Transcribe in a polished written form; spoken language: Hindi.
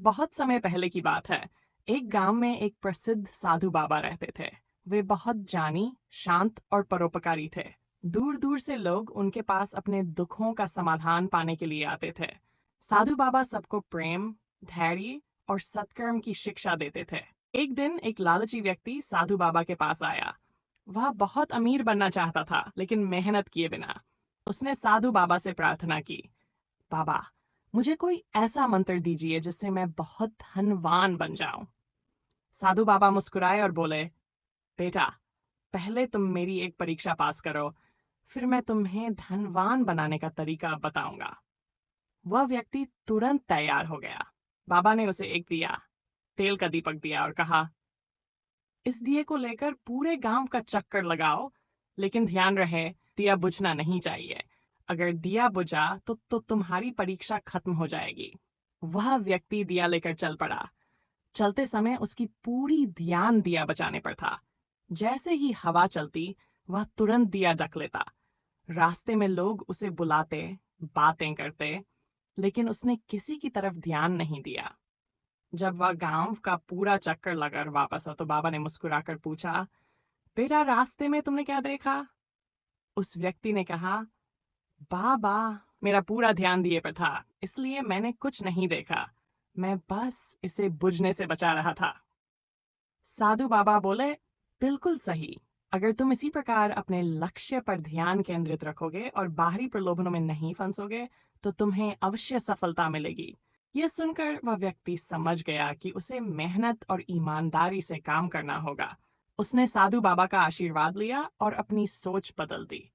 बहुत समय पहले की बात है। एक गांव में एक प्रसिद्ध साधु बाबा रहते थे। वे बहुत जानी, शांत और परोपकारी थे। दूर दूर से लोग उनके पास अपने दुखों का समाधान पाने के लिए आते थे। साधु बाबा सबको प्रेम, धैर्य और सत्कर्म की शिक्षा देते थे। एक दिन एक लालची व्यक्ति साधु बाबा के पास आया। वह बहुत अमीर बनना चाहता था, लेकिन मेहनत किए बिना। उसने साधु बाबा से प्रार्थना की, बाबा, मुझे कोई ऐसा मंत्र दीजिए जिससे मैं बहुत धनवान बन जाऊं। साधु बाबा मुस्कुराए और बोले, बेटा, पहले तुम मेरी एक परीक्षा पास करो, फिर मैं तुम्हें धनवान बनाने का तरीका बताऊंगा। वह व्यक्ति तुरंत तैयार हो गया। बाबा ने उसे एक दिया, तेल का दीपक दिया और कहा, इस दिए को लेकर पूरे गांव का चक्कर लगाओ, लेकिन ध्यान रहे, दिया बुझना नहीं चाहिए। अगर दिया बुझा तो तुम्हारी परीक्षा खत्म हो जाएगी। वह व्यक्ति दिया लेकर चल पड़ा। चलते समय उसकी पूरी ध्यान दिया बचाने पर था। जैसे ही हवा चलती, वह तुरंत दिया ढक लेता। रास्ते में लोग उसे बुलाते, बातें करते, लेकिन उसने किसी की तरफ ध्यान नहीं दिया। जब वह गांव का पूरा चक्कर लगाकर वापस आ तो बाबा ने मुस्कुराकर पूछा, बेटा, रास्ते में तुमने क्या देखा? उस व्यक्ति ने कहा, बाबा, मेरा पूरा ध्यान दिए पर था, इसलिए मैंने कुछ नहीं देखा। मैं बस इसे बुझने से बचा रहा था। साधु बाबा बोले, बिल्कुल सही। अगर तुम इसी प्रकार अपने लक्ष्य पर ध्यान केंद्रित रखोगे और बाहरी प्रलोभनों में नहीं फंसोगे, तो तुम्हें अवश्य सफलता मिलेगी। यह सुनकर वह व्यक्ति समझ गया कि उसे मेहनत और ईमानदारी से काम करना होगा। उसने साधु बाबा का आशीर्वाद लिया और अपनी सोच बदल दी।